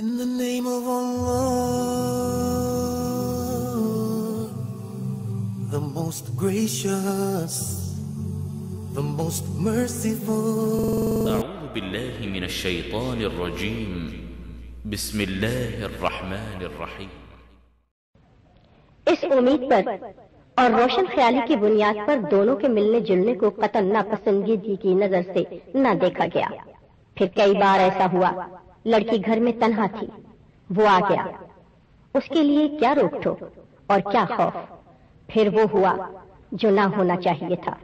In the name of Allah, the most gracious, the most merciful. أعوذ بالله من الشيطان الرجيم. بسم الله الرحمن الرحيم. اس امید پر اور روشن خیالی کی بنیاد پر دونوں کے ملنے جلنے کو قطعاً ناپسندیدگی کی نظر سے نہ دیکھا گیا۔ پھر کئی بار ایسا ہوا، لڑکی گھر میں تنہا تھی، وہ آ گیا، اس کے لیے کیا روک ٹوک اور کیا خوف۔ پھر وہ ہوا جو نہ ہونا چاہیے تھا،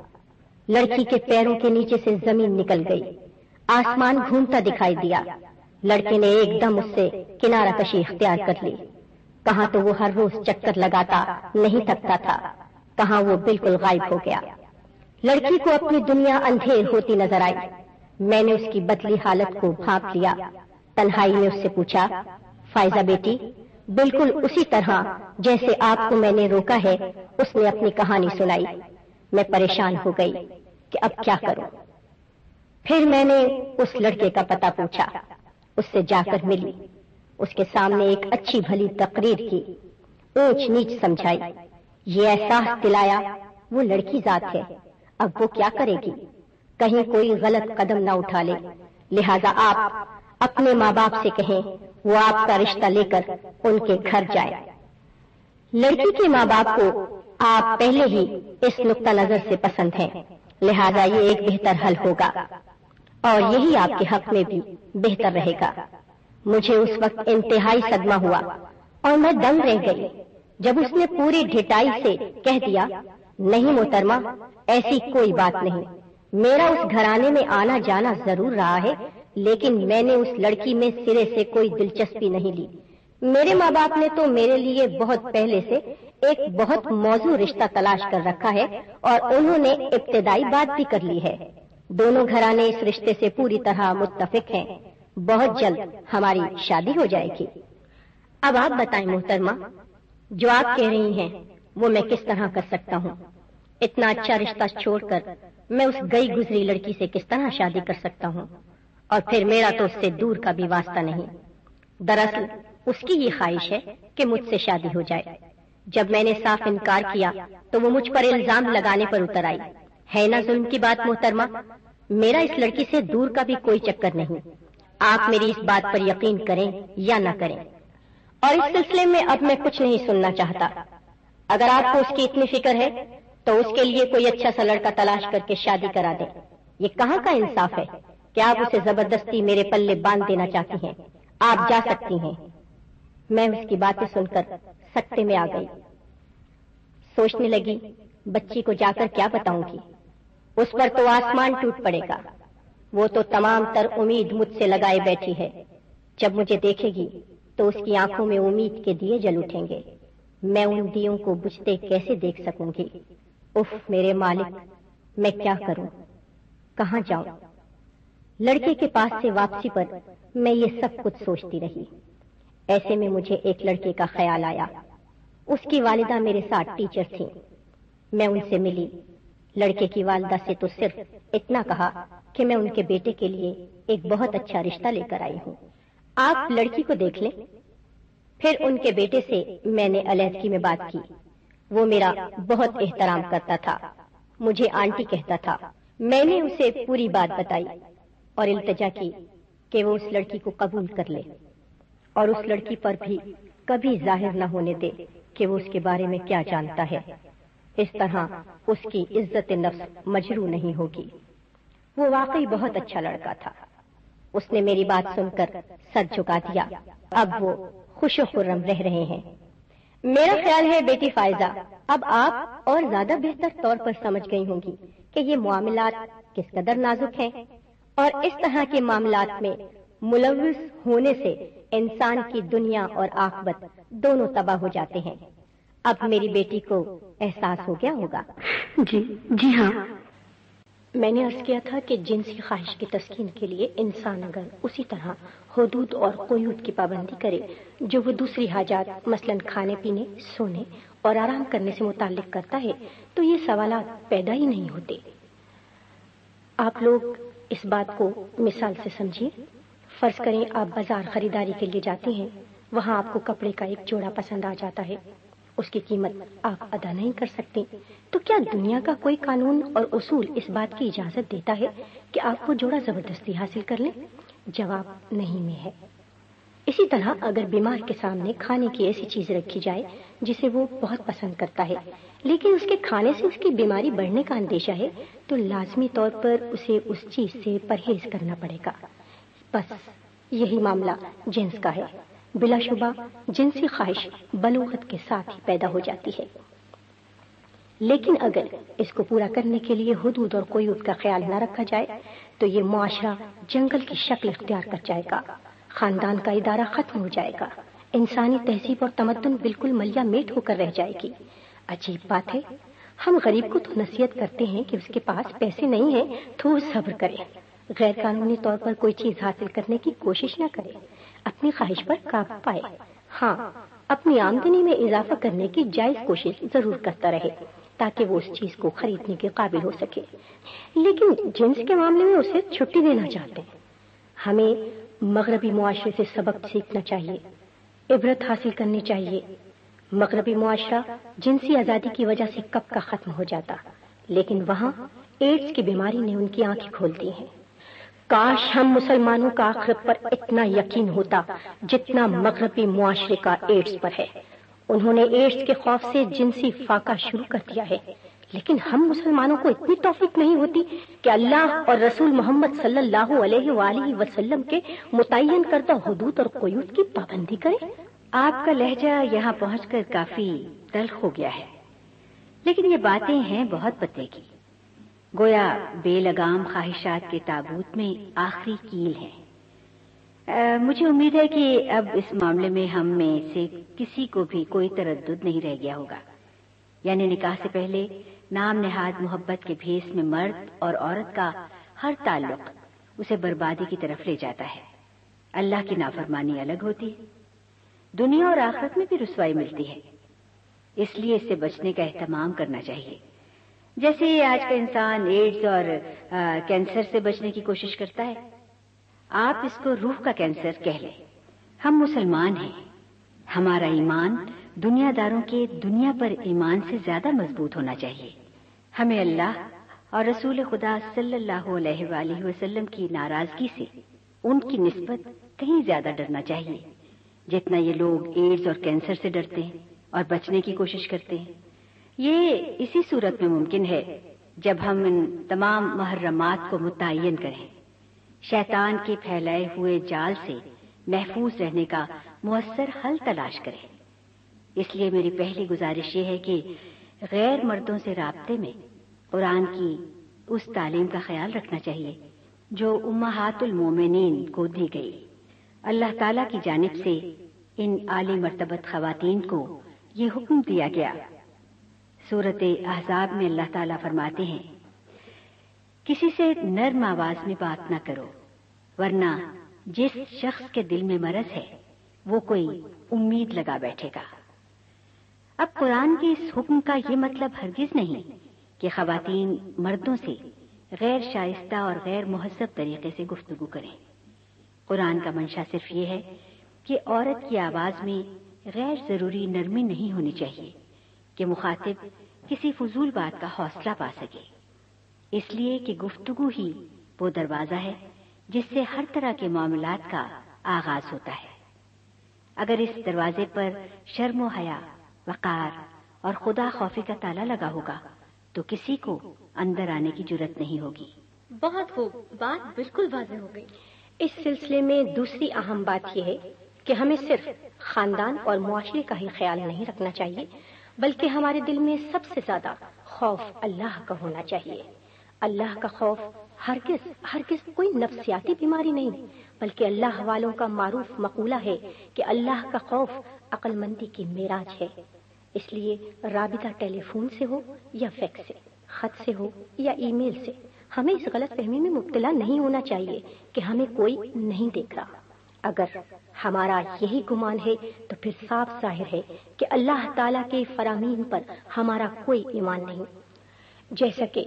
لڑکی کے پیروں کے نیچے سے زمین نکل گئی، آسمان گھومتا دکھائی دیا۔ لڑکے نے ایک دم اس سے کنارہ کشی اختیار کر لی۔ کہاں تو وہ ہر روز چکر لگاتا نہیں تھکتا تھا، کہاں وہ بالکل غائب ہو گیا۔ لڑکی کو اپنی دنیا اندھیر ہوتی نظر آئی۔ میں نے اس کی بدلی حالت کو بھانپ لیا، تنہائی میں اس سے پوچھا، فائزہ بیٹی، بالکل اسی طرح جیسے آپ کو میں نے روکا ہے اس نے اپنی کہانی سنائی۔ میں پریشان ہو گئی کہ اب کیا کروں۔ پھر میں نے اس لڑکے کا پتہ پوچھا، اس سے جا کر ملی، اس کے سامنے ایک اچھی بھلی تقریر کی، اونچ نیچ سمجھائی، یہ احساس دلایا وہ لڑکی ذات ہے، اب وہ کیا کرے گی، کہیں کوئی غلط قدم نہ اٹھا لے، لہذا آپ اپنے ماں باپ سے کہیں وہ آپ کا رشتہ لے کر ان کے گھر جائے۔ لڑکی کے ماں باپ کو آپ پہلے ہی اس نقطہ نظر سے پسند ہیں، لہذا یہ ایک بہتر حل ہوگا اور یہی آپ کے حق میں بھی بہتر رہے گا۔ مجھے اس وقت انتہائی صدمہ ہوا اور میں دنگ رہ گئی جب اس نے پوری ڈھٹائی سے کہہ دیا، نہیں محترمہ، ایسی کوئی بات نہیں، میرا اس گھرانے میں آنا جانا ضرور رہا ہے، لیکن میں نے اس لڑکی میں سرے سے کوئی دلچسپی نہیں لی۔ میرے ماں باپ نے تو میرے لیے بہت پہلے سے ایک بہت موزوں رشتہ تلاش کر رکھا ہے اور انہوں نے ابتدائی بات بھی کر لی ہے۔ دونوں گھرانے اس رشتے سے پوری طرح متفق ہیں، بہت جلد ہماری شادی ہو جائے گی۔ اب آپ بتائیں محترمہ، جو آپ کہہ رہی ہیں وہ میں کس طرح کر سکتا ہوں؟ اتنا اچھا رشتہ چھوڑ کر میں اس گئی گزری لڑکی سے کس طرح شادی کر سکتا ہوں؟ اور پھر میرا تو اس سے دور کا بھی واسطہ نہیں۔ دراصل اس کی یہ خواہش ہے کہ مجھ سے شادی ہو جائے۔ جب میں نے صاف انکار کیا تو وہ مجھ پر الزام لگانے پر اتر آئی۔ ہے نا ظلم کی بات محترمہ؟ میرا اس لڑکی سے دور کا بھی کوئی چکر نہیں، آپ میری اس بات پر یقین کریں یا نہ کریں، اور اس سلسلے میں اب میں کچھ نہیں سننا چاہتا۔ اگر آپ کو اس کی اتنی فکر ہے تو اس کے لیے کوئی اچھا سا لڑکا تلاش کر کے شادی کرا دیں۔ یہ کہاں کا انصاف ہے کہ آپ اسے زبردستی میرے پلے باندھ دینا چاہتی ہیں؟ آپ جا سکتی ہیں۔ میں اس کی باتیں سن کر سکتے میں آ گئی، سوچنے لگی بچی کو جا کر کیا بتاؤں گی، اس پر تو آسمان ٹوٹ پڑے گا، وہ تو تمام تر امید مجھ سے لگائے بیٹھی ہے، جب مجھے دیکھے گی تو اس کی آنکھوں میں امید کے دیے جل اٹھیں گے، میں ان دیوں کو بجھتے کیسے دیکھ سکوں گی؟ اف میرے مالک، میں کیا کروں، کہاں جاؤں؟ لڑکے کے پاس سے واپسی پر میں یہ سب کچھ سوچتی رہی۔ ایسے میں مجھے ایک لڑکے کا خیال آیا، اس کی والدہ میرے ساتھ ٹیچر تھیں۔ میں ان سے ملی، لڑکے کی والدہ سے تو صرف اتنا کہا کہ میں ان کے بیٹے کے لیے ایک بہت اچھا رشتہ لے کر آئی ہوں، آپ لڑکی کو دیکھ لیں۔ پھر ان کے بیٹے سے میں نے علیحدگی میں بات کی۔ وہ میرا بہت احترام کرتا تھا، مجھے آنٹی کہتا تھا۔ میں نے اسے پوری بات بتائی اور التجا کی کہ وہ اس لڑکی کو قبول کر لے اور اس لڑکی پر بھی کبھی ظاہر نہ ہونے دے کہ وہ اس کے بارے میں کیا جانتا ہے، اس طرح اس کی عزت نفس مجروح نہیں ہوگی۔ وہ واقعی بہت اچھا لڑکا تھا۔ اس نے میری بات سن کر سر جھکا دیا۔ اب وہ خوش و خرم رہ رہے ہیں۔ میرا خیال ہے بیٹی فائزہ، اب آپ اور زیادہ بہتر طور پر سمجھ گئی ہوں گی کہ یہ معاملات کس قدر نازک ہیں، اور اس طرح کے معاملات میں ملوث ہونے سے انسان کی دنیا اور آخرت دونوں تباہ ہو جاتے ہیں۔ اب میری بیٹی کو احساس ہو گیا ہوگا۔ جی ہاں، میں نے عرض کیا تھا کہ جنسی خواہش کی تسکین کے لیے انسان اگر اسی طرح حدود اور قیود کی پابندی کرے جو وہ دوسری حاجات مثلا کھانے پینے، سونے اور آرام کرنے سے متعلق کرتا ہے تو یہ سوالات پیدا ہی نہیں ہوتے۔ آپ لوگ اس بات کو مثال سے سمجھیے۔ فرض کریں آپ بازار خریداری کے لیے جاتے ہیں، وہاں آپ کو کپڑے کا ایک جوڑا پسند آ جاتا ہے، اس کی قیمت آپ ادا نہیں کر سکتے، تو کیا دنیا کا کوئی قانون اور اصول اس بات کی اجازت دیتا ہے کہ آپ وہ جوڑا زبردستی حاصل کر لیں؟ جواب نہیں میں ہے۔ اسی طرح اگر بیمار کے سامنے کھانے کی ایسی چیز رکھی جائے جسے وہ بہت پسند کرتا ہے، لیکن اس کے کھانے سے اس کی بیماری بڑھنے کا اندیشہ ہے، تو لازمی طور پر اسے اس چیز سے پرہیز کرنا پڑے گا۔ بس یہی معاملہ جنس کا ہے۔ بلا شبہ جنسی خواہش بلوغت کے ساتھ ہی پیدا ہو جاتی ہے، لیکن اگر اس کو پورا کرنے کے لیے حدود اور قیود کا خیال نہ رکھا جائے تو یہ معاشرہ جنگل کی شکل اختیار کر جائے گا، خاندان کا ادارہ ختم ہو جائے گا، انسانی تہذیب اور تمدن بالکل ملیا میٹ ہو کر رہ جائے گی۔ عجیب بات ہے، ہم غریب کو تو نصیحت کرتے ہیں کہ اس کے پاس پیسے نہیں ہیں تو وہ صبر کرے، غیر قانونی طور پر کوئی چیز حاصل کرنے کی کوشش نہ کرے، اپنی خواہش پر قابو پائے، ہاں اپنی آمدنی میں اضافہ کرنے کی جائز کوشش ضرور کرتا رہے تاکہ وہ اس چیز کو خریدنے کے قابل ہو سکے، لیکن جنس کے معاملے میں اسے چھٹی دینا چاہتے ہیں۔ ہمیں مغربی معاشرے سے سبق سیکھنا چاہیے، عبرت حاصل کرنی چاہیے۔ مغربی معاشرہ جنسی آزادی کی وجہ سے کب کا ختم ہو جاتا، لیکن وہاں ایڈز کی بیماری نے ان کی آنکھیں کھول دی ہیں۔ کاش ہم مسلمانوں کا آخرت پر اتنا یقین ہوتا جتنا مغربی معاشرے کا ایڈز پر ہے۔ انہوں نے ایڈز کے خوف سے جنسی فاقہ شروع کر دیا ہے، لیکن ہم مسلمانوں کو اتنی توفیق نہیں ہوتی کہ اللہ اور رسول محمد صلی اللہ علیہ وآلہ وسلم کے متعین کردہ حدود اور قیود کی پابندی کریں۔ آپ کا لہجہ یہاں پہنچ کر کافی تلخ ہو گیا ہے، لیکن یہ باتیں ہیں بہت پتے کی، گویا بے لگام خواہشات کے تابوت میں آخری کیل ہے۔ مجھے امید ہے کہ اب اس معاملے میں ہم میں سے کسی کو بھی کوئی تردد نہیں رہ گیا ہوگا، یعنی نکاح سے پہلے نام نہاد محبت کے بھیس میں مرد اور عورت کا ہر تعلق اسے بربادی کی طرف لے جاتا ہے۔ اللہ کی نافرمانی الگ ہوتی ہے، دنیا اور آخرت میں بھی رسوائی ملتی ہے، اس لیے اس سے بچنے کا اہتمام کرنا چاہیے۔ جیسے آج کا انسان ایڈز اور کینسر سے بچنے کی کوشش کرتا ہے، آپ اس کو روح کا کینسر کہہ لیں۔ ہم مسلمان ہیں، ہمارا ایمان دنیا داروں کے دنیا پر ایمان سے زیادہ مضبوط ہونا چاہیے۔ ہمیں اللہ اور رسول خدا صلی اللہ علیہ وآلہ وسلم کی ناراضگی سے ان کی نسبت کہیں زیادہ ڈرنا چاہیے جتنا یہ لوگ ایڈز اور کینسر سے ڈرتے ہیں اور بچنے کی کوشش کرتے ہیں۔ یہ اسی صورت میں ممکن ہے جب ہم ان تمام محرمات کو متعین کریں، شیطان کے پھیلائے ہوئے جال سے محفوظ رہنے کا مؤثر حل تلاش کریں۔ اس لیے میری پہلی گزارش یہ ہے کہ غیر مردوں سے رابطے میں قرآن کی اس تعلیم کا خیال رکھنا چاہیے جو امہات المومنین کو دی گئی۔ اللہ تعالی کی جانب سے ان عالی مرتبت خواتین کو یہ حکم دیا گیا۔ سورۃ احزاب میں اللہ تعالیٰ فرماتے ہیں، کسی سے نرم آواز میں بات نہ کرو، ورنہ جس شخص کے دل میں مرض ہے وہ کوئی امید لگا بیٹھے گا۔ اب قرآن کے اس حکم کا یہ مطلب ہرگز نہیں کہ خواتین مردوں سے غیر شائستہ اور غیر مہذب طریقے سے گفتگو کریں۔ قرآن کا منشا صرف یہ ہے کہ عورت کی آواز میں غیر ضروری نرمی نہیں ہونی چاہیے کہ مخاطب کسی فضول بات کا حوصلہ پا سکے، اس لیے کہ گفتگو ہی وہ دروازہ ہے جس سے ہر طرح کے معاملات کا آغاز ہوتا ہے۔ اگر اس دروازے پر شرم و حیا، وقار اور خدا خوفی کا تالا لگا ہوگا تو کسی کو اندر آنے کی جرت نہیں ہوگی۔ بہت خوب، بات بالکل واضح ہو گئی۔ اس سلسلے میں دوسری اہم بات یہ ہے کہ ہمیں صرف خاندان اور معاشرے کا ہی خیال نہیں رکھنا چاہیے، بلکہ ہمارے دل میں سب سے زیادہ خوف اللہ کا ہونا چاہیے۔ اللہ کا خوف ہرگز کوئی نفسیاتی بیماری نہیں، بلکہ اللہ والوں کا معروف مقولہ ہے کہ اللہ کا خوف عقل مندی کی معراج ہے۔ اس لیے رابطہ ٹیلی فون سے ہو یا فیکس سے، خط سے ہو یا ای میل سے، ہمیں اس غلط فہمی میں مبتلا نہیں ہونا چاہیے کہ ہمیں کوئی نہیں دیکھ رہا۔ اگر ہمارا یہی گمان ہے تو پھر صاف ظاہر ہے کہ اللہ تعالیٰ کے فرامین پر ہمارا کوئی ایمان نہیں۔ جیسا کہ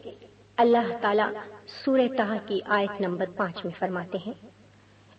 اللہ تعالیٰ سورہ طہ کی آیت نمبر 5 میں فرماتے ہیں،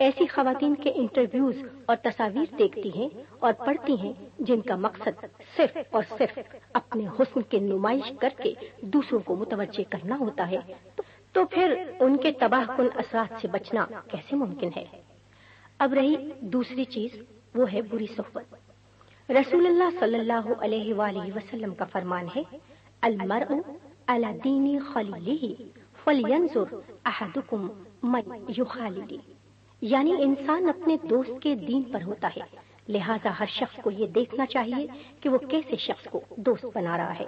ایسی خواتین کے انٹرویوز اور تصاویر دیکھتی ہیں اور پڑھتی ہیں جن کا مقصد صرف اور صرف اپنے حسن کی نمائش کر کے دوسروں کو متوجہ کرنا ہوتا ہے، تو پھر ان کے تباہ کن اثرات سے بچنا کیسے ممکن ہے؟ اب رہی دوسری چیز، وہ ہے بری صحبت۔ رسول اللہ صلی اللہ علیہ وآلہ وسلم کا فرمان ہے، المرء علی دین خلیلہ فلینظر احدکم من یخالل، یعنی انسان اپنے دوست کے دین پر ہوتا ہے، لہذا ہر شخص کو یہ دیکھنا چاہیے کہ وہ کیسے شخص کو دوست بنا رہا ہے۔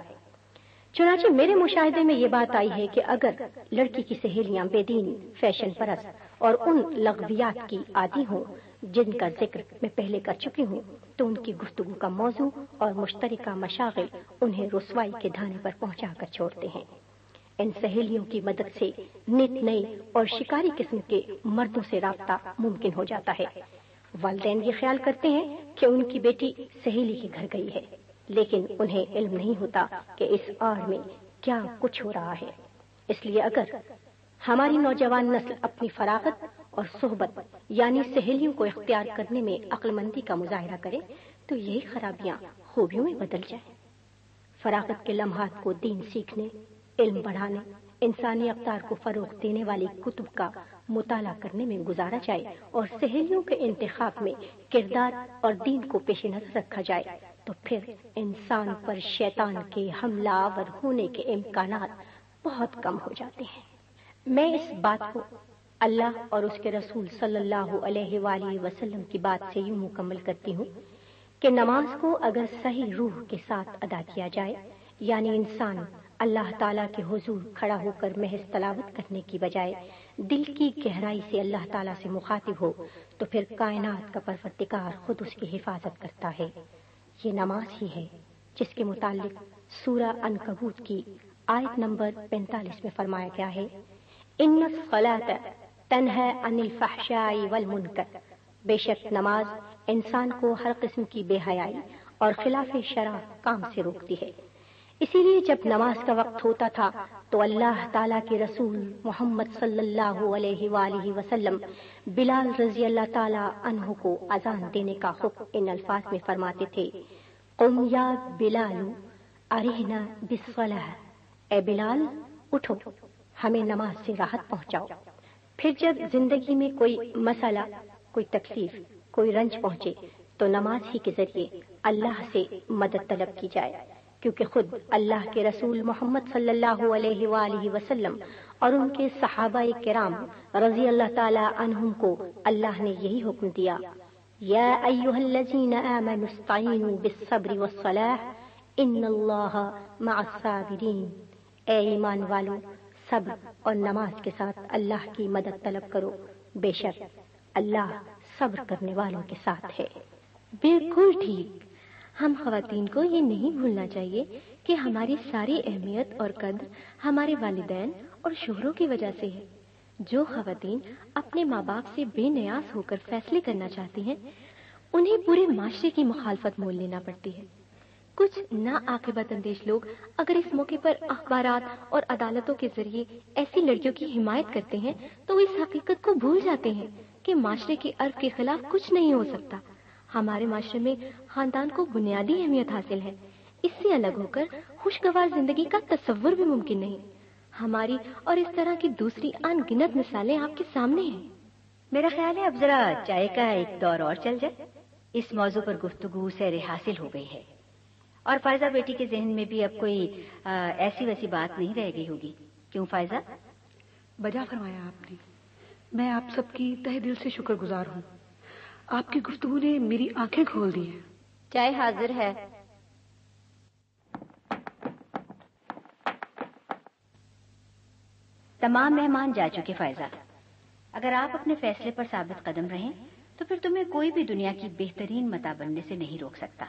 چنانچہ میرے مشاہدے میں یہ بات آئی ہے کہ اگر لڑکی کی سہیلیاں بے دین، فیشن پرست اور ان لغویات کی عادی ہوں جن کا ذکر میں پہلے کر چکی ہوں، تو ان کی گفتگو کا موضوع اور مشترکہ مشاغل انہیں رسوائی کے دھانے پر پہنچا کر چھوڑتے ہیں۔ ان سہیلیوں کی مدد سے نت نئی اور شکاری قسم کے مردوں سے رابطہ ممکن ہو جاتا ہے۔ والدین یہ خیال کرتے ہیں کہ ان کی بیٹی سہیلی کے گھر گئی ہے، لیکن انہیں علم نہیں ہوتا کہ اس آڑ میں کیا کچھ ہو رہا ہے۔ اس لیے اگر ہماری نوجوان نسل اپنی فراغت اور صحبت یعنی سہیلیوں کو اختیار کرنے میں عقل مندی کا مظاہرہ کرے تو یہی خرابیاں خوبیوں میں بدل جائیں۔ فراغت کے لمحات کو دین سیکھنے، علم بڑھانے، انسانی اقدار کو فروغ دینے والی کتب کا مطالعہ کرنے میں گزارا جائے اور سہیلیوں کے انتخاب میں کردار اور دین کو پیش نظر رکھا جائے تو پھر انسان پر شیطان کے حملہ آور ہونے کے امکانات بہت کم ہو جاتے ہیں۔ میں اس بات کو اللہ اور اس کے رسول صلی اللہ علیہ وآلہ وسلم کی بات سے یوں مکمل کرتی ہوں کہ نماز کو اگر صحیح روح کے ساتھ ادا کیا جائے، یعنی انسان اللہ تعالیٰ کے حضور کھڑا ہو کر محض تلاوت کرنے کی بجائے دل کی گہرائی سے اللہ تعالیٰ سے مخاطب ہو، تو پھر کائنات کا پروردگار خود اس کی حفاظت کرتا ہے۔ یہ نماز ہی ہے جس کے متعلق سورہ عنکبوت کی آیت نمبر 45 میں فرمایا گیا ہے، ان الصلاۃ تنہی عن الفحشاء والمنکر، بے شک نماز انسان کو ہر قسم کی بے حیائی اور خلاف شرع کام سے روکتی ہے۔ اسی لیے جب نماز کا وقت ہوتا تھا تو اللہ تعالیٰ کے رسول محمد صلی اللہ علیہ وآلہ وسلم بلال رضی اللہ تعالیٰ عنہ کو اذان دینے کا حکم ان الفاظ میں فرماتے تھے، قم یا بلال ارحنا بالصلاۃ، اے بلال اٹھو، ہمیں نماز سے راحت پہنچاؤ۔ پھر جب زندگی میں کوئی مسئلہ، کوئی تکلیف، کوئی رنج پہنچے تو نماز ہی کے ذریعے اللہ سے مدد طلب کی جائے، کیونکہ خود اللہ کے رسول محمد صلی اللہ علیہ وآلہ وسلم اور ان کے صحابہ کرام رضی اللہ تعالی عنہم کو اللہ نے یہی حکم دیا، یا ایھا الذین آمنوا استعینوا بالصبر والصلاۃ ان اللہ مع الصابرین، اے ایمان والو صبر اور نماز کے ساتھ اللہ کی مدد طلب کرو، بے شک اللہ صبر کرنے والوں کے ساتھ ہے۔ بالکل ٹھیک۔ ہم خواتین کو یہ نہیں بھولنا چاہیے کہ ہماری ساری اہمیت اور قدر ہمارے والدین اور شوہروں کی وجہ سے ہے۔ جو خواتین اپنے ماں باپ سے بے نیاز ہو کر فیصلے کرنا چاہتی ہیں، انہیں پورے معاشرے کی مخالفت مول لینا پڑتی ہے۔ کچھ ناعاقبت اندیش لوگ اگر اس موقع پر اخبارات اور عدالتوں کے ذریعے ایسی لڑکیوں کی حمایت کرتے ہیں تو وہ اس حقیقت کو بھول جاتے ہیں کہ معاشرے کے عرف کے خلاف کچھ نہیں ہو سکتا۔ ہمارے معاشرے میں خاندان کو بنیادی اہمیت حاصل ہے، اس سے الگ ہو کر خوشگوار زندگی کا تصور بھی ممکن نہیں۔ ہماری اور اس طرح کی دوسری ان گنت مثالیں آپ کے سامنے ہیں۔ میرا خیال ہے اب ذرا چائے کا ایک دور اور چل جائے، اس موضوع پر گفتگو سیر حاصل ہو گئی ہے، اور فائزہ بیٹی کے ذہن میں بھی اب کوئی ایسی ویسی بات نہیں رہ گئی ہوگی، کیوں فائزہ؟ بجا فرمایا آپ نے، میں آپ سب کی تہ دل سے شکر گزار ہوں۔ آپ کی گفتگو نے میری آنکھیں کھول دی ہیں۔ چائے حاضر ہے۔ تمام مہمان جا چکے فائزہ، اگر آپ اپنے فیصلے پر ثابت قدم رہیں تو پھر تمہیں کوئی بھی دنیا کی بہترین متاع بننے سے نہیں روک سکتا،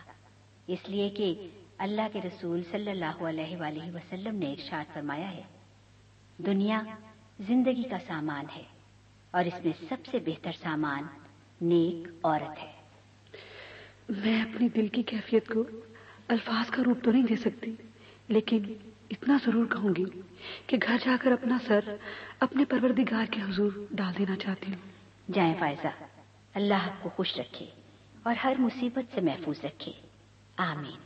اس لیے کہ اللہ کے رسول صلی اللہ علیہ وآلہ وسلم نے ارشاد فرمایا ہے، دنیا زندگی کا سامان ہے اور اس میں سب سے بہتر سامان نیک عورت ہے۔ میں اپنی دل کی کیفیت کو الفاظ کا روپ تو نہیں دے سکتی، لیکن اتنا ضرور کہوں گی کہ گھر جا کر اپنا سر اپنے پروردگار کے حضور ڈال دینا چاہتی ہوں۔ جائیں فائزہ، اللہ آپ کو خوش رکھے اور ہر مصیبت سے محفوظ رکھے، آمین۔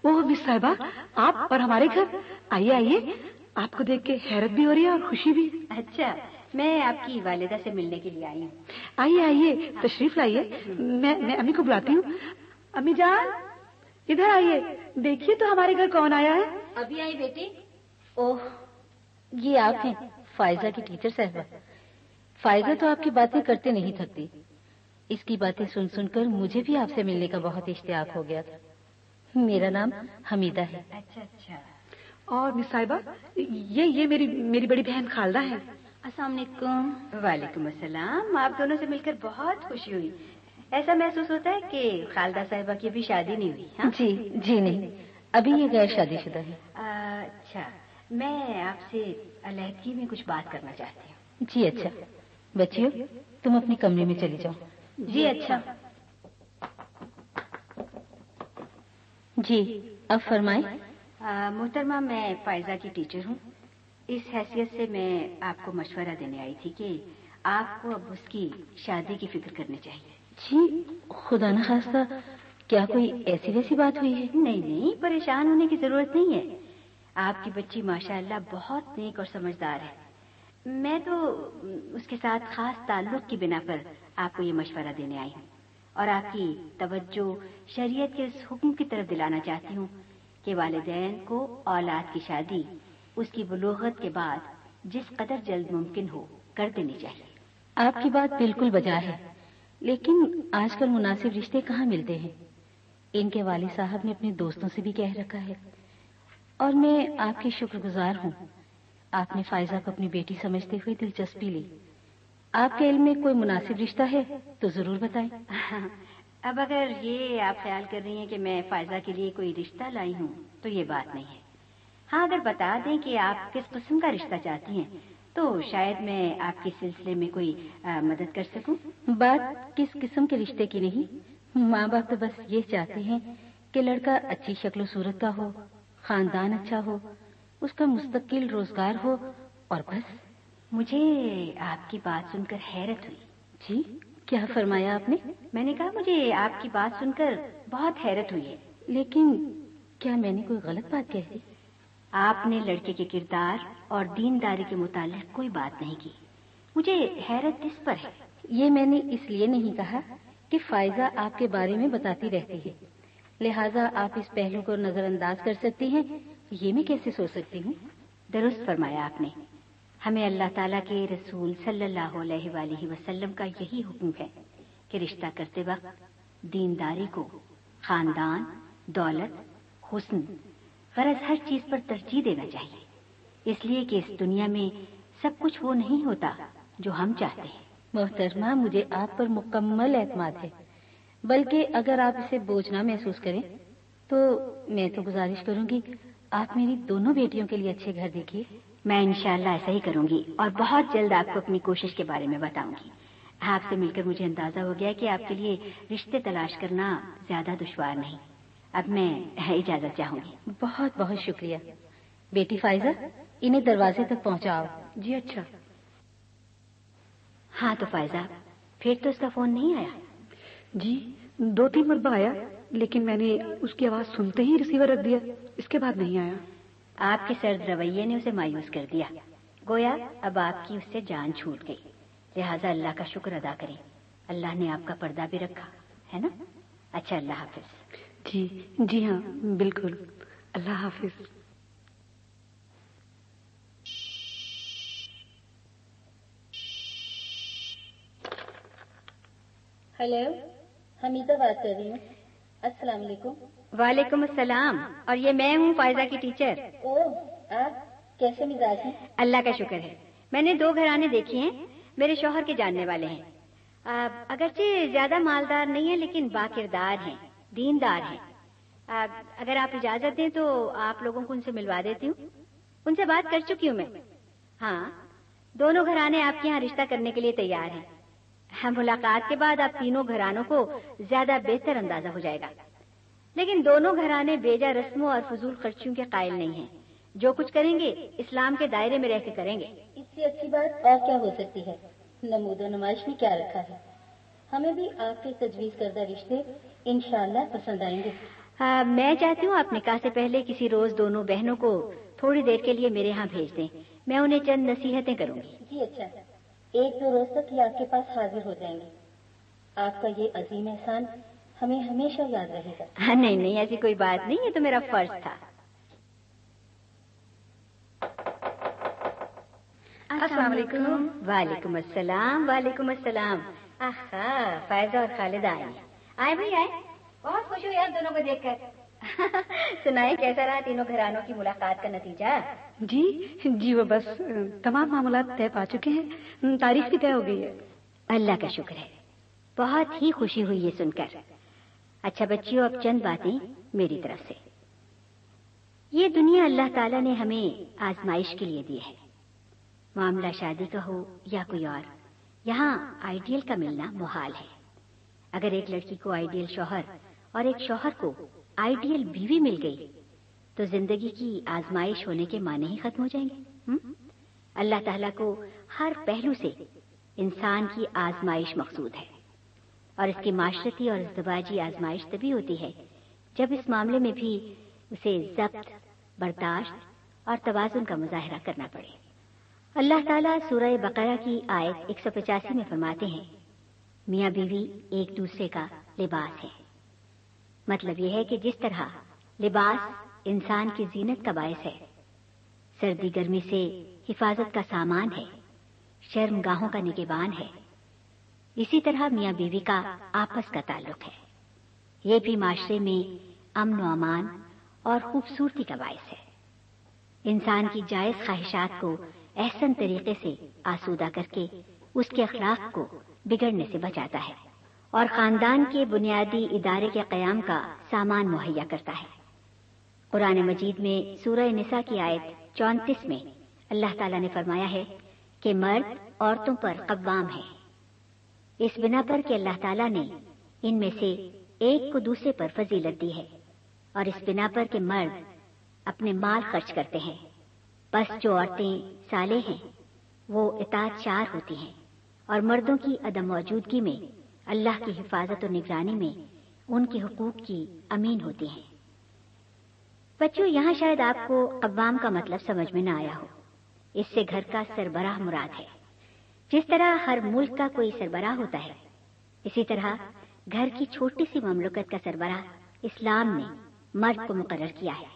وہ مس صاحبہ، آپ اور ہمارے گھر آئیے آئیے، آپ کو دیکھ کے حیرت بھی ہو رہی ہے اور خوشی بھی۔ اچھا، میں آپ کی والدہ سے ملنے کے لیے آئی ہوں۔ آئیے آئیے، تشریف لائیے، میں امی کو بلاتی ہوں۔ امی جان ادھر آئیے، دیکھیے تو ہمارے گھر کون آیا ہے۔ ابھی آئی بیٹی۔ اوہ، یہ آپ ہیں فائزہ کی ٹیچر صاحبہ۔ فائزہ تو آپ کی باتیں کرتے نہیں تھکتی، اس کی باتیں سن سن کر مجھے بھی آپ سے ملنے کا بہت اشتیاق ہو گیا تھا۔ میرا نام حمیدہ ہے۔ اچھا اچھا۔ اور مس صاحبہ، یہ میری بڑی بہن خالدہ ہے۔ السلام علیکم۔ وعلیکم السلام، آپ دونوں سے مل کر بہت خوشی ہوئی۔ ایسا محسوس ہوتا ہے کہ خالدہ صاحبہ کی ابھی شادی نہیں ہوئی۔ ہاں جی نہیں، ابھی یہ غیر شادی شدہ ہے۔ اچھا، میں آپ سے علیحدگی میں کچھ بات کرنا چاہتی ہوں۔ جی اچھا، بچیو تم اپنے کمرے میں چلی جاؤ۔ جی اچھا۔ جی اب فرمائیں۔ محترمہ، میں فائزہ کی ٹیچر ہوں۔ اس حیثیت سے میں آپ کو مشورہ دینے آئی تھی کہ آپ کو اب اس کی شادی کی فکر کرنی چاہیے۔ جی خدا نخواستہ، کیا کوئی ایسی ویسی بات ہوئی ہے؟ نہیں، پریشان ہونے کی ضرورت نہیں ہے۔ آپ کی بچی ماشاءاللہ بہت نیک اور سمجھدار ہے۔ میں تو اس کے ساتھ خاص تعلق کی بنا پر آپ کو یہ مشورہ دینے آئی ہوں اور آپ کی توجہ شریعت کے اس حکم کی طرف دلانا چاہتی ہوں کہ والدین کو اولاد کی شادی اس کی بلوغت کے بعد جس قدر جلد ممکن ہو کر دینی چاہیے۔ آپ کی بات بالکل بجا ہے، لیکن آج کل مناسب رشتے کہاں ملتے ہیں؟ ان کے والد صاحب نے اپنے دوستوں سے بھی کہہ رکھا ہے، اور میں آپ کی شکر گزار ہوں۔ آپ نے فائزہ کو اپنی بیٹی سمجھتے ہوئے دلچسپی لی۔ آپ کے علم میں کوئی مناسب رشتہ ہے تو ضرور بتائیں۔ اب اگر یہ آپ خیال کر رہی ہیں کہ میں فائزہ کے لیے کوئی رشتہ لائی ہوں تو یہ بات نہیں ہے۔ ہاں، اگر بتا دیں کہ آپ کس قسم کا رشتہ چاہتی ہیں تو شاید میں آپ کے سلسلے میں کوئی مدد کر سکوں۔ بات کس قسم کے رشتے کی نہیں، ماں باپ تو بس یہ چاہتے ہیں کہ لڑکا اچھی شکل و صورت کا ہو، خاندان اچھا ہو، اس کا مستقل روزگار ہو، اور بس۔ مجھے آپ کی بات سن کر حیرت ہوئی۔ جی کیا فرمایا آپ نے؟ میں نے کہا مجھے آپ کی بات سن کر بہت حیرت ہوئی ہے۔ لیکن کیا میں نے کوئی غلط بات کہہ دی؟ آپ نے لڑکے کے کردار اور دینداری کے متعلق کوئی بات نہیں کی۔ مجھے حیرت اس پر ہے۔ یہ میں نے اس لیے نہیں کہا کہ فائزہ آپ کے بارے میں بتاتی رہتی ہے، لہٰذا آپ اس پہلو کو نظر انداز کر سکتی ہیں، یہ میں کیسے سوچ سکتی ہوں؟ درست فرمایا آپ نے۔ ہمیں اللہ تعالیٰ کے رسول صلی اللہ علیہ وآلہ وسلم کا یہی حکم ہے کہ رشتہ کرتے وقت دینداری کو خاندان، دولت، حسن، غرض ہر چیز پر ترجیح دینا چاہیے، اس لیے کہ اس دنیا میں سب کچھ وہ نہیں ہوتا جو ہم چاہتے ہیں۔ محترمہ، مجھے آپ پر مکمل اعتماد ہے، بلکہ اگر آپ اسے بوجھ نہ محسوس کریں تو میں تو گزارش کروں گی آپ میری دونوں بیٹیوں کے لیے اچھے گھر دیکھیے۔ میں انشاءاللہ ایسا ہی کروں گی اور بہت جلد آپ کو اپنی کوشش کے بارے میں بتاؤں گی۔ آپ سے مل کر مجھے اندازہ ہو گیا کہ آپ کے لیے رشتے تلاش کرنا زیادہ دشوار نہیں۔ اب میں اجازت چاہوں گی۔ بہت بہت شکریہ۔ بیٹی فائزہ، انہیں دروازے تک پہنچاؤ۔ جی اچھا۔ ہاں تو فائزہ، پھر تو اس کا فون نہیں آیا؟ جی 2-3 مرتبہ آیا، لیکن میں نے اس کی آواز سنتے ہی ریسیور رکھ دیا، اس کے بعد نہیں آیا۔ آپ کے سرد رویے نے اسے مایوس کر دیا، گویا اب آپ کی اس سے جان چھوٹ گئی، لہٰذا اللہ کا شکر ادا کریں، اللہ نے آپ کا پردہ بھی رکھا ہے نا۔ اچھا، اللہ حافظ۔ جی ہاں بالکل، اللہ حافظ۔ ہیلو، حمیدہ بات کر رہی ہوں۔ السلام علیکم۔ وعلیکم السلام، اور یہ میں ہوں فائزہ کی ٹیچر۔ اوہ، آپ کیسے مزاج ہیں؟ اللہ کا شکر ہے۔ میں نے 2 گھرانے دیکھے ہیں، میرے شوہر کے جاننے والے ہیں، اگرچہ زیادہ مالدار نہیں ہیں لیکن باکردار ہیں، دیندار ہیں۔ اگر آپ اجازت دیں تو آپ لوگوں کو ان سے ملوا دیتی ہوں، ان سے بات کر چکی ہوں میں۔ ہاں، دونوں گھرانے آپ کے یہاں رشتہ کرنے کے لیے تیار ہیں۔ ملاقات کے بعد آپ تینوں گھرانوں کو زیادہ بہتر اندازہ ہو جائے گا، لیکن دونوں گھرانے بیجا رسموں اور فضول خرچیوں کے قائل نہیں ہیں، جو کچھ کریں گے اسلام کے دائرے میں رہ کے کریں گے۔ اس سے اچھی بات اور کیا ہو سکتی ہے؟ نمود و نمائش میں کیا رکھا ہے؟ ہمیں بھی آپ کے تجویز کردہ رشتے انشاءاللہ پسند آئیں گے۔ میں چاہتی ہوں آپ نکاح سے پہلے کسی روز دونوں بہنوں کو تھوڑی دیر کے لیے میرے ہاں بھیج دیں، میں انہیں چند نصیحتیں کروں گی۔ جی اچھا، 1-2 روز تک یہ آپ کے پاس حاضر ہو جائیں گے۔ آپ کا یہ عظیم احسان ہمیں ہمیشہ یاد رہے گا۔ نہیں ایسی کوئی بات نہیں، یہ تو میرا فرض تھا۔ السلام علیکم۔ وعلیکم السلام۔ وعلیکم السلام۔ آہا، فائزہ اور خالد آئے بھائی آئے، بہت خوش ہوئی آپ دونوں کو دیکھ کر۔ سنائیں کیسا رہا تینوں گھرانوں کی ملاقات کا نتیجہ؟ جی وہ بس تمام معاملات طے پا چکے ہیں، تاریخ بھی طے ہو گئی ہے۔ اللہ کا شکر ہے، بہت ہی خوشی ہوئی یہ سن کر۔ اچھا بچیوں، اب چند باتیں میری طرف سے۔ یہ دنیا اللہ تعالیٰ نے ہمیں آزمائش کے لیے دی ہے، معاملہ شادی کا ہو یا کوئی اور، یہاں آئیڈیل کا ملنا محال ہے۔ اگر ایک لڑکی کو آئیڈیل شوہر اور ایک شوہر کو آئیڈیل بیوی مل گئی تو زندگی کی آزمائش ہونے کے معنی ہی ختم ہو جائیں گے۔ اللہ تعالیٰ کو ہر پہلو سے انسان کی آزمائش مقصود ہے، اور اس کی معاشرتی اور ازدواجی آزمائش تبھی ہوتی ہے جب اس معاملے میں بھی اسے ضبط، برداشت اور توازن کا مظاہرہ کرنا پڑے۔ اللہ تعالیٰ سورہ بقرہ کی آیت 185 میں فرماتے ہیں، میاں بیوی ایک دوسرے کا لباس ہے۔ مطلب یہ ہے کہ جس طرح لباس انسان کی زینت کا باعث ہے، سردی گرمی سے حفاظت کا سامان ہے، شرم گاہوں کا نگہبان ہے، اسی طرح میاں بیوی کا آپس کا تعلق ہے، یہ بھی معاشرے میں امن و امان اور خوبصورتی کا باعث ہے۔ انسان کی جائز خواہشات کو احسن طریقے سے آسودہ کر کے اس کے اخلاق کو بگڑنے سے بچاتا ہے، اور خاندان کے بنیادی ادارے کے قیام کا سامان مہیا کرتا ہے۔ قرآن مجید میں سورہ نساء کی آیت 34 میں اللہ تعالیٰ نے فرمایا ہے کہ مرد عورتوں پر قوام ہے، اس بنا پر کہ اللہ تعالیٰ نے ان میں سے ایک کو دوسرے پر فضیلت دی ہے، اور اس بنا پر کہ مرد اپنے مال خرچ کرتے ہیں، بس جو عورتیں صالح ہیں وہ اطاعت شار ہوتی ہیں، اور مردوں کی عدم موجودگی میں اللہ کی حفاظت و نگرانی میں ان کے حقوق کی امین ہوتی ہیں۔ بچوں، یہاں شاید آپ کو قوام کا مطلب سمجھ میں نہ آیا ہو، اس سے گھر کا سربراہ مراد ہے۔ جس طرح ہر ملک کا کوئی سربراہ ہوتا ہے، اسی طرح گھر کی چھوٹی سی مملکت کا سربراہ اسلام نے مرد کو مقرر کیا ہے،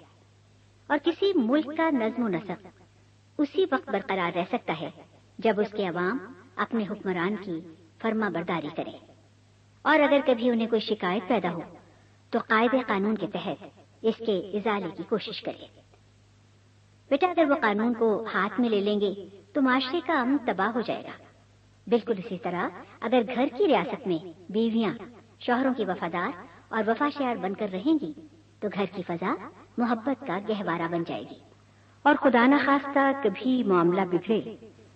اور کسی ملک کا نظم و نسق اسی وقت برقرار رہ سکتا ہے جب اس کے عوام اپنے حکمران کی فرما برداری کریں، اور اگر کبھی انہیں کوئی شکایت پیدا ہو تو قاعدے قانون کے تحت اس کے ازالے کی کوشش کرے۔ بیٹا، اگر وہ قانون کو ہاتھ میں لے لیں گے تو معاشرے کا امن تباہ ہو جائے گا۔ بالکل اسی طرح اگر گھر کی ریاست میں بیویاں شوہروں کی وفادار اور وفا شیار بن کر رہیں گی تو گھر کی فضا محبت کا گہوارہ بن جائے گی، اور خدا نخواستہ کبھی معاملہ بگڑے،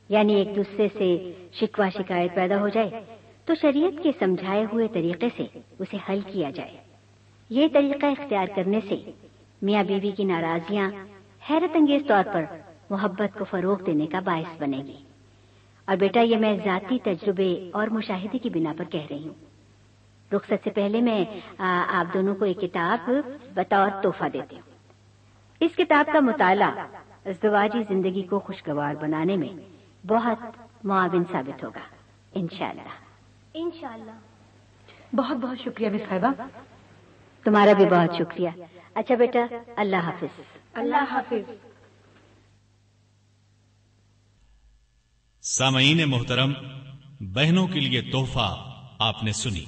یعنی ایک دوسرے سے شکوہ شکایت پیدا ہو جائے تو شریعت کے سمجھائے ہوئے طریقے سے اسے حل کیا جائے۔ یہ طریقہ اختیار کرنے سے میاں بیوی کی ناراضیاں حیرت انگیز طور پر محبت کو فروغ دینے کا باعث بنے گی۔ اور بیٹا، یہ میں ذاتی تجربے اور مشاہدے کی بنا پر کہہ رہی ہوں۔ رخصت سے پہلے میں آپ دونوں کو ایک کتاب بطور تحفہ دیتی ہوں۔ اس کتاب کا مطالعہ ازدواجی زندگی کو خوشگوار بنانے میں بہت معاون ثابت ہوگا، انشاءاللہ۔ انشاءاللہ۔ بہت بہت شکریہ مس صاحبہ۔ تمہارا بھی بہت شکریہ۔ اچھا بیٹا، اللہ حافظ۔ اللہ حافظ۔ سامعین محترم، بہنوں کے لیے تحفہ آپ نے سنی۔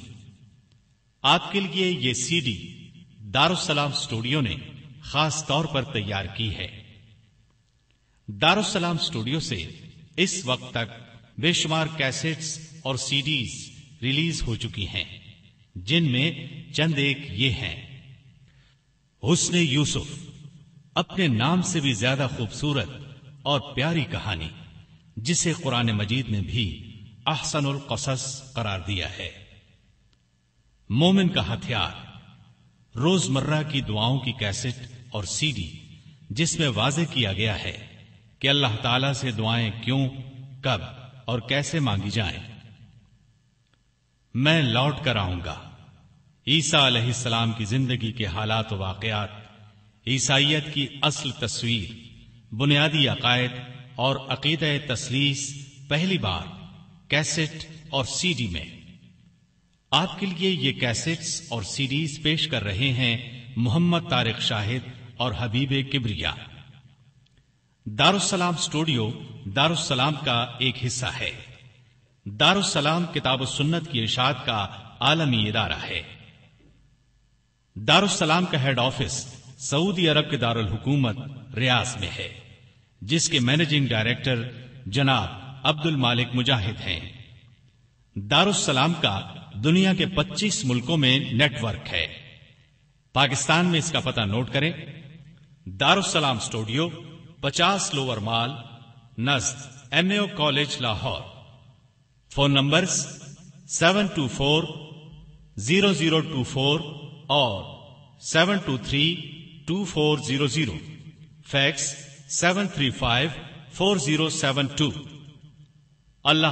آپ کے لیے یہ سی ڈی دارالسلام اسٹوڈیو نے خاص طور پر تیار کی ہے۔ دارالسلام اسٹوڈیو سے اس وقت تک بے شمار کیسٹس اور سی ڈیز ریلیز ہو چکی ہیں، جن میں چند ایک یہ ہیں: حسن یوسف، اپنے نام سے بھی زیادہ خوبصورت اور پیاری کہانی، جسے قرآن مجید نے بھی احسن القصص قرار دیا ہے۔ مومن کا ہتھیار، روزمرہ کی دعاؤں کی کیسٹ اور سی ڈی جس میں واضح کیا گیا ہے کہ اللہ تعالی سے دعائیں کیوں، کب اور کیسے مانگی جائیں۔ میں لوٹ کر آؤں گا، عیسیٰ علیہ السلام کی زندگی کے حالات و واقعات، عیسائیت کی اصل تصویر، بنیادی عقائد اور عقیدہ تثلیث پہلی بار کیسٹ اور سی ڈی میں۔ آپ کے لیے یہ کیسٹس اور سی ڈیز پیش کر رہے ہیں محمد طارق شاہد اور حبیب کبریا۔ دارالسلام اسٹوڈیو دارالسلام کا ایک حصہ ہے۔ دارالسلام کتاب و سنت کی اشاعت کا عالمی ادارہ ہے۔ دارالسلام کا ہیڈ آفس سعودی عرب کے دارالحکومت ریاض میں ہے، جس کے مینیجنگ ڈائریکٹر جناب عبد المالک مجاہد ہیں۔ دارالسلام کا دنیا کے 25 ملکوں میں نیٹ ورک ہے۔ پاکستان میں اس کا پتہ نوٹ کریں، دارالسلام اسٹوڈیو 50 لوور مال نزد MAO college Lahore. Phone numbers 724-0024 اور 723-2400، فیکس 735-4072۔ اللہ